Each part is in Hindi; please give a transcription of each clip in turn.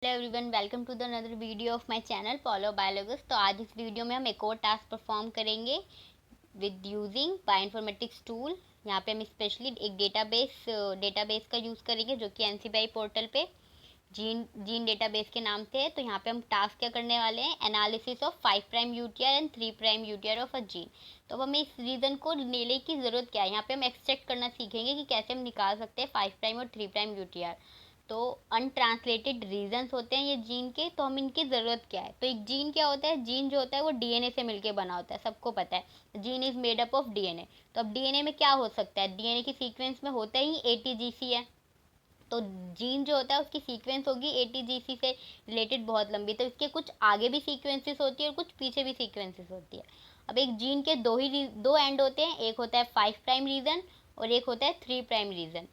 Hello everyone, welcome to the another video of my channel Follow Biologist. तो आज इस वीडियो में हम एक और टास्क परफॉर्म करेंगे विद यूजिंग बायोइन्फॉर्मेटिक्स टूल। यहाँ पे हम स्पेशली एक डेटाबेस का यूज़ करेंगे जो कि एनसीबीआई पोर्टल पे जीन जीन डेटाबेस के नाम से है। तो यहाँ पे हम टास्क क्या करने वाले हैं, analysis of 5' UTR and 3' UTR of a gene. तो अब हमें इस रीज़न को लेने की ज़रूरत क्या है, यहाँ पे हम एक्सट्रैक्ट करना सीखेंगे कि कैसे हम निकाल सकते हैं 5' और 3' यूटीआर। तो अनट्रांसलेटेड रीजंस होते हैं ये जीन के, तो हम इनकी ज़रूरत क्या है। तो एक जीन क्या होता है, जीन जो होता है वो डीएनए से मिलके बना होता है, सबको पता है gene is made up of DNA. तो अब डीएनए में क्या हो सकता है, डीएनए की सीक्वेंस में होता ही एटीजीसी है। तो जीन जो होता है उसकी सीक्वेंस होगी एटीजीसी से रिलेटेड बहुत लंबी, तो इसके कुछ आगे भी सीक्वेंसेस होती है और कुछ पीछे भी सीक्वेंसेस होती है। अब एक जीन के दो एंड होते हैं, एक होता है 5' रीजन और एक होता है 3' रीजन।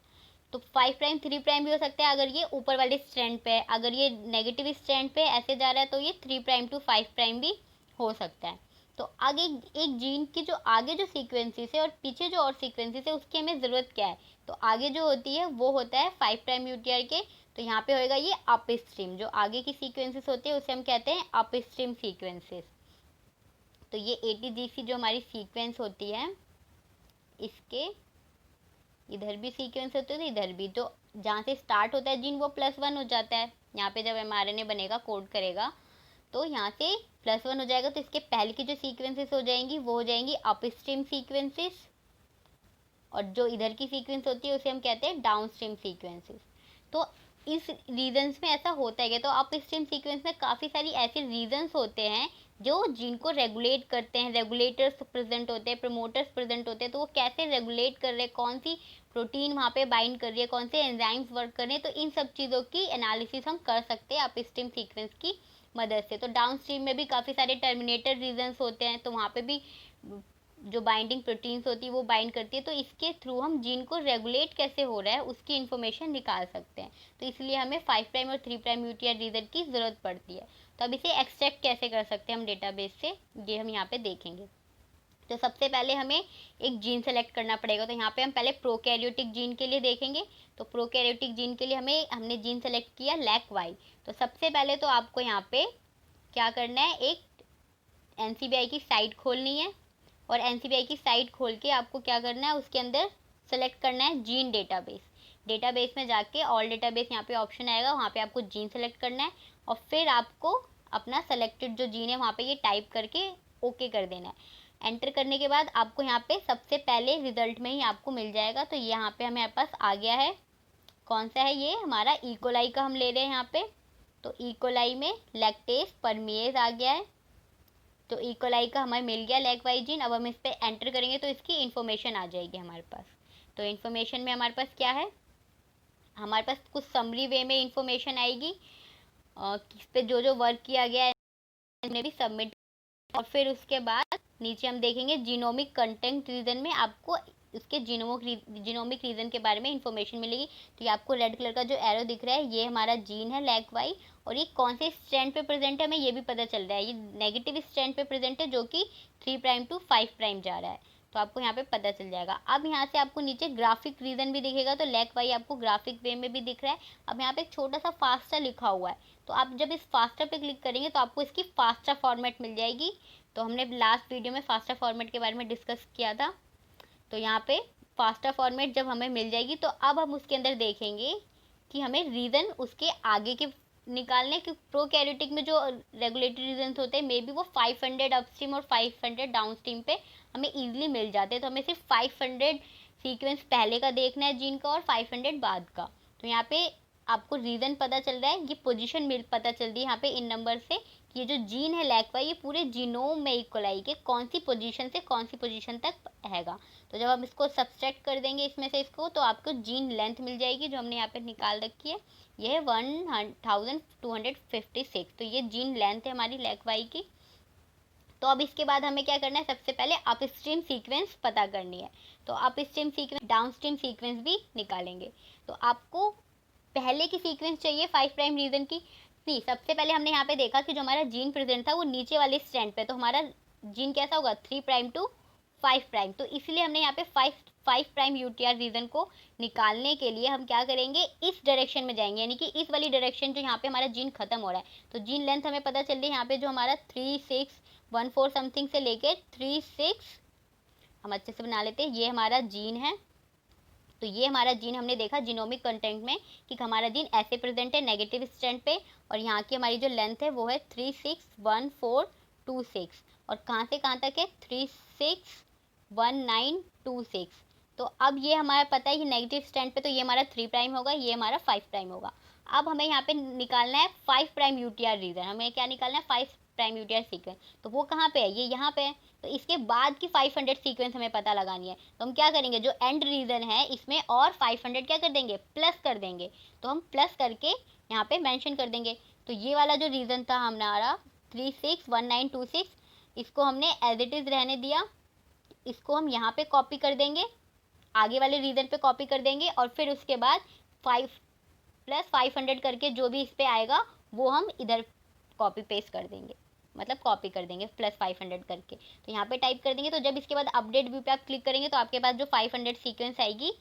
तो 5' 3' भी हो सकता है अगर ये ऊपर वाले स्ट्रैंड पे है, अगर ये नेगेटिव स्ट्रैंड पे ऐसे जा रहा है तो ये 3' टू 5' भी हो सकता है। तो आगे एक जीन की जो आगे जो सीक्वेंसेस है और पीछे जो और सीक्वेंसेस है उसकी हमें ज़रूरत क्या है। तो आगे जो होती है वो होता है 5' यूटीआर के। तो यहाँ पे होएगा ये अपस्ट्रीम, जो आगे की सीक्वेंसेस होती है उसे हम कहते हैं अपस्ट्रीम सीक्वेंसेस। तो ये एटीजीसी जो हमारी सीक्वेंस होती है, इसके इधर भी सीक्वेंस होते थे इधर भी, तो जहाँ से स्टार्ट होता है जीन वो +1 हो जाता है। यहाँ पे जब एमआरएनए बनेगा, कोड करेगा, तो यहाँ से +1 हो जाएगा। तो इसके पहले की जो सीक्वेंसेस हो जाएंगी वो हो जाएंगी अपस्ट्रीम सीक्वेंसेस, और जो इधर की सीक्वेंस होती है उसे हम कहते हैं डाउनस्ट्रीम सीक्वेंसेस। तो इस रीजंस में ऐसा होता है कि तो अपस्ट्रीम सीक्वेंस में काफ़ी सारी ऐसे रीजंस होते हैं जो जीन को रेगुलेट करते हैं। रेगुलेटर्स प्रेजेंट होते हैं, प्रमोटर्स प्रेजेंट होते हैं। तो वो कैसे रेगुलेट कर रहे हैं, कौन सी प्रोटीन वहाँ पे बाइंड कर रही है, कौन से एंजाइम्स वर्क कर रहे हैं, तो इन सब चीज़ों की एनालिसिस हम कर सकते हैं अपस्ट्रीम सीक्वेंस की मदद से। तो डाउनस्ट्रीम में भी काफ़ी सारे टर्मिनेटर रीजंस होते हैं, तो वहाँ पे भी जो बाइंडिंग प्रोटीन्स होती है वो बाइंड करती है। तो इसके थ्रू हम जीन को रेगुलेट कैसे हो रहा है उसकी इन्फॉर्मेशन निकाल सकते हैं। तो इसलिए हमें 5' और 3' यूटीआर रीजन की ज़रूरत पड़ती है। तो अब इसे एक्सट्रैक्ट कैसे कर सकते हैं हम डेटाबेस से, ये हम यहाँ पे देखेंगे। तो सबसे पहले हमें एक जीन सेलेक्ट करना पड़ेगा। तो यहाँ पे हम पहले प्रोकैरियोटिक जीन के लिए देखेंगे। तो प्रोकैरियोटिक जीन के लिए हमने जीन सेलेक्ट किया LAC-Y। तो सबसे पहले तो आपको यहाँ पे क्या करना है, एक एनसीबीआई की साइट खोलनी है, और एनसीबीआई की साइट खोल के आपको क्या करना है, उसके अंदर सेलेक्ट करना है जीन डेटाबेस। डेटाबेस में जाके ऑल डेटाबेस यहाँ पे ऑप्शन आएगा, वहाँ पे आपको जीन सेलेक्ट करना है, और फिर आपको अपना सेलेक्टेड जो जीन है वहाँ पे ये टाइप करके ओके कर देना है। एंटर करने के बाद आपको यहाँ पे सबसे पहले रिजल्ट में ही आपको मिल जाएगा। तो यहाँ पे हमारे पास आ गया है, कौन सा है, ये हमारा इकोलाई का हम ले रहे हैं यहाँ पे। तो इकोलाई में लैक्टेस परमिएज आ गया है। तो इकोलाई का हमें मिल गया LAC-Y जीन। अब हम इस पर एंटर करेंगे तो इसकी इन्फॉर्मेशन आ जाएगी हमारे पास। तो इन्फॉर्मेशन में हमारे पास क्या है, हमारे पास कुछ समरी वे में इन्फॉर्मेशन आएगी, किस पे जो जो वर्क किया गया है हमने भी सबमिट। और फिर उसके बाद नीचे हम देखेंगे जीनोमिक कंटेंट रीजन में आपको उसके जीनोमिक रीजन के बारे में इंफॉर्मेशन मिलेगी। तो ये आपको रेड कलर का जो एरो दिख रहा है ये हमारा जीन है LAC-Y, और ये कौन से स्ट्रैंड पे प्रेजेंट है हमें ये भी पता चल रहा है। ये नेगेटिव स्ट्रैंड पे प्रेजेंट है जो कि 3' टू 5' जा रहा है। तो आपको यहाँ पे पता चल जाएगा। अब यहाँ से आपको नीचे ग्राफिक रीजन भी दिखेगा, तो LAC-Y आपको ग्राफिक वे में भी दिख रहा है। अब यहाँ पे एक छोटा सा फास्टा लिखा हुआ है, तो आप जब इस फास्टा पे क्लिक करेंगे तो आपको इसकी फास्टा फॉर्मेट मिल जाएगी। तो हमने लास्ट वीडियो में फास्टा फॉर्मेट के बारे में डिस्कस किया था। तो यहाँ पे फास्टा फॉर्मेट जब हमें मिल जाएगी तो अब हम उसके अंदर देखेंगे कि हमें रीज़न उसके आगे के निकालने कि प्रोकैरियोटिक में जो रेगुलेटरी रीजन होते हैं मे बी वो 500 अपस्ट्रीम और 500 डाउनस्ट्रीम पे हमें इजीली मिल जाते हैं। तो हमें सिर्फ 500 सीक्वेंस पहले का देखना है जीन का और 500 बाद का। तो यहाँ पे आपको रीज़न पता चल रहा है, ये पोजीशन मिल पता चल रही है यहाँ पे इन नंबर से कि ये जो जीन है LAC-Y ये पूरे जीनोम में इकोलाई के कौन सी पोजीशन से कौन सी पोजीशन तक हैगा। तो जब हम इसको सब्सट्रैक्ट कर देंगे इसमें से इसको, तो आपको जीन लेंथ मिल जाएगी जो हमने यहाँ पे निकाल रखी है, ये है 1256। तो ये जीन लेंथ है हमारी LAC-Y की। तो अब इसके बाद हमें क्या करना है, सबसे पहले अपस्ट्रीम सीक्वेंस पता करनी है। तो अपस्ट्रीम सीक्वेंस डाउनस्ट्रीम सीक्वेंस भी निकालेंगे। तो आपको पहले की सीक्वेंस चाहिए 5' रीजन की। नहीं, सबसे पहले हमने यहाँ पे देखा कि जो हमारा जीन प्रेजेंट था वो नीचे वाले स्ट्रैंड पे, तो हमारा जीन कैसा होगा 3' टू 5'। तो इसलिए हमने यहाँ पे 5' यूटीआर रीजन को निकालने के लिए हम क्या करेंगे, इस डायरेक्शन में जाएंगे, यानी कि इस वाली डायरेक्शन जो यहाँ पे हमारा जीन खत्म हो रहा है। तो जीन लेंथ हमें पता चल रही है यहाँ पे जो हमारा 3614 समथिंग से लेके 36, हम अच्छे से बना लेते हैं, ये हमारा जीन है। तो ये हमारा जीन हमने देखा जीनोमिक कंटेंट में कि हमारा जीन ऐसे प्रेजेंट है नेगेटिव स्ट्रैंड पे, और यहाँ की हमारी जो लेंथ है वो है 361426, और कहाँ से कहाँ तक है 361926। तो अब ये हमारा पता है कि नेगेटिव स्टैंड पे, तो ये हमारा 3' होगा, ये हमारा 5' होगा। अब हमें यहाँ पे निकालना है 5' यूटीआर रीजन। हमें क्या निकालना है, 5' यूटीआर सीक्वेंस। तो वो कहाँ पे है, ये यहाँ पे है। तो इसके बाद की 500 सीक्वेंस हमें पता लगानी है। तो हम क्या करेंगे, जो एंड रीजन है इसमें और 500 क्या कर देंगे, प्लस कर देंगे। तो हम प्लस करके यहाँ पे मेंशन कर देंगे। तो ये वाला जो रीजन था हमारा 361926, इसको हमने एज इट इज़ रहने दिया। इसको हम यहाँ पे कॉपी कर देंगे, आगे वाले रीजन पे कॉपी कर देंगे, और फिर उसके बाद 5 + 500 करके जो भी इस पे आएगा वो हम इधर कॉपी पेस्ट कर देंगे, मतलब कॉपी कर देंगे +500 करके। तो यहाँ पे टाइप कर देंगे। तो जब इसके बाद अपडेट व्यू पे आप क्लिक करेंगे तो आपके पास जो 500 सीक्वेंस आएगी,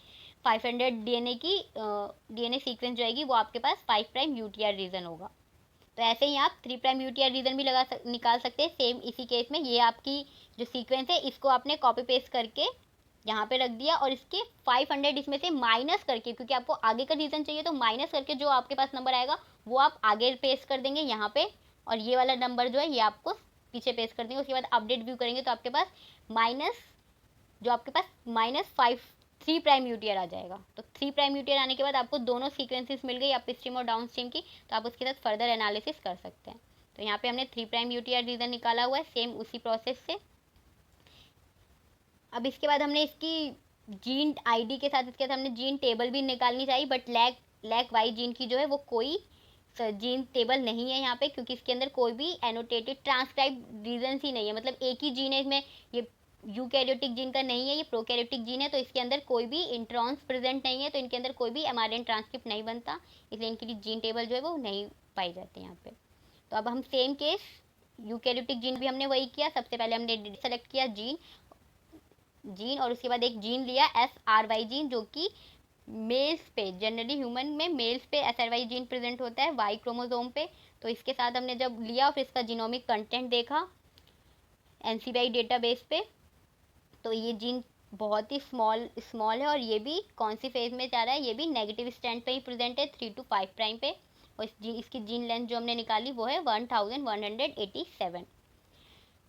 500 डीएनए की डीएनए सीक्वेंस जो आएगी वो आपके पास 5' यूटीआर रीजन होगा। तो ऐसे ही आप 3' यूटीआर रीजन भी निकाल सकते हैं सेम इसी केस में। ये आपकी जो सीक्वेंस है इसको आपने कॉपी पेस्ट करके यहाँ पे रख दिया, और इसके 500 इसमें से माइनस करके, क्योंकि आपको आगे का रीजन चाहिए, तो माइनस करके जो आपके पास नंबर आएगा वो आप आगे पेस्ट कर देंगे यहाँ पे, और ये वाला नंबर जो है ये आपको पीछे पेस्ट कर देंगे। उसके बाद अपडेट व्यू करेंगे तो आपके पास -3' यूटीआर आ जाएगा। तो 3' यूटीआर आने के बाद आपको दोनों सीक्वेंसेस मिल गई अपस्ट्रीम और डाउनस्ट्रीम की, तो आप उसके साथ फर्दर एनालिसिस कर सकते हैं। तो यहाँ पे हमने 3' यूटीआर रीजन निकाला हुआ है सेम उसी प्रोसेस से। अब इसके बाद हमने इसकी जीन आईडी के साथ इसके साथ हमने जीन टेबल भी निकालनी चाहिए, बट लैक वाई जीन की जो है वो कोई जीन टेबल नहीं है यहाँ पे, क्योंकि इसके अंदर कोई भी एनोटेटेड ट्रांसक्राइब रीजन ही नहीं है। मतलब एक ही जीन है इसमें, ये यूकैरियोटिक जीन का नहीं है, ये प्रोकैरियोटिक जीन है। तो इसके अंदर कोई भी इंट्रॉन्स प्रेजेंट नहीं है, तो इनके अंदर कोई भी एमआरएन ट्रांसक्रिप्ट नहीं बनता, इसलिए इनकी जीन टेबल जो है वो नहीं पाई जाती यहाँ पे। तो अब हम सेम केस यूकैरियोटिक जीन भी हमने वही किया। सबसे पहले हमने सेलेक्ट किया जीन और उसके बाद एक जीन लिया SRY जीन, जो कि मेल्स पे, जनरली ह्यूमन में मेल्स पे SRY जीन प्रेजेंट होता है वाई क्रोमोसोम पे। तो इसके साथ हमने जब लिया और फिर इसका जीनोमिक कंटेंट देखा NCBI डेटाबेस पे, तो ये जीन बहुत ही स्मॉल है, और ये भी कौन सी फेज में जा रहा है, ये भी नेगेटिव स्टैंड पे ही प्रेजेंट है 3 to 5' पे। और इसकी जीन लेंथ जो हमने निकाली वो है 1187।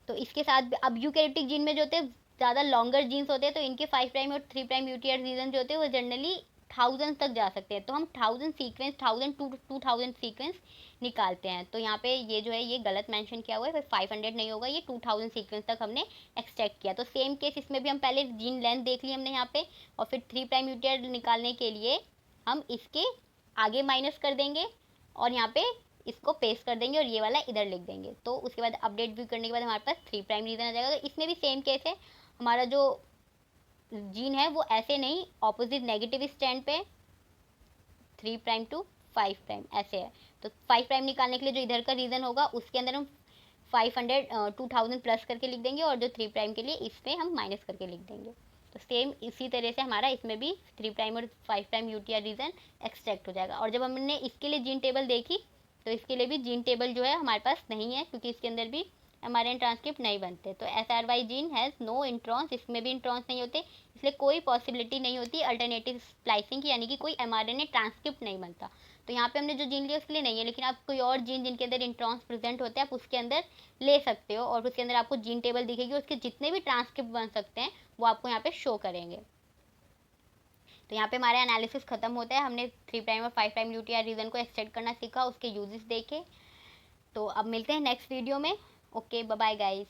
तो इसके साथ अब यूकैरियोटिक जीन में जो होते हैं ज़्यादा लॉन्गर जीन्स होते हैं, तो इनके 5' और 3' यूटीआर रीजन जो होते हैं वो जनरली 1000 तक जा सकते हैं। तो हम 1000 सीक्वेंस 1000 to 2000 सीक्वेंस निकालते हैं। तो यहाँ पे ये जो है ये गलत मेंशन किया हुआ है, 500 नहीं होगा, ये 2000 सीक्वेंस तक हमने एक्सट्रैक्ट किया। तो सेम केस इसमें भी हम पहले जीन लेंथ देख ली हमने यहाँ पे, और फिर 3' यूटीआर निकालने के लिए हम इसके आगे माइनस कर देंगे और यहाँ पे इसको पेस्ट कर देंगे और ये वाला इधर लिख देंगे। तो उसके बाद अपडेट व्यू करने के बाद हमारे पास 3' रीजन आ जाएगा। तो इसमें भी सेम केस है, हमारा जो जीन है वो ऐसे नहीं, ऑपोजिट नेगेटिव स्टैंड पे 3' to 5' ऐसे है। तो 5' निकालने के लिए जो इधर का रीजन होगा उसके अंदर हम 500 2000 प्लस करके लिख देंगे, और जो 3' के लिए इस पर हम माइनस करके लिख देंगे। तो सेम इसी तरह से हमारा इसमें भी 3' और 5' यूटीआर रीजन एक्सट्रैक्ट हो जाएगा। और जब हमने इसके लिए जीन टेबल देखी तो इसके लिए भी जीन टेबल जो है हमारे पास नहीं है, क्योंकि इसके अंदर भी एमआरएन ट्रांसक्रिप्ट नहीं बनते। तो SRY gene has no introns, इसमें भी इंट्रॉन्स नहीं होते, इसलिए कोई पॉसिबिलिटी नहीं होती अल्टरनेटिव स्प्लाइसिंग की, यानी कि कोई एमआरएनए ट्रांसक्रिप्ट नहीं बनता। तो यहाँ पे हमने जो जीन लिया उसके लिए नहीं है, लेकिन आप कोई और जीन जिनके अंदर इंट्रॉन्स प्रेजेंट होते हैं आप उसके अंदर ले सकते हो, और उसके अंदर आपको जीन टेबल दिखेगी, उसके जितने भी ट्रांसक्रिप्ट बन सकते हैं वो आपको यहाँ पे शो करेंगे। तो यहाँ पे हमारा एनालिसिस खत्म होता है। हमने 3' और 5' यूटीआर रीजन को एक्सट्रैक्ट करना सीखा, उसके यूजेस देखे। तो अब मिलते हैं नेक्स्ट वीडियो में। Okay, bye bye guys.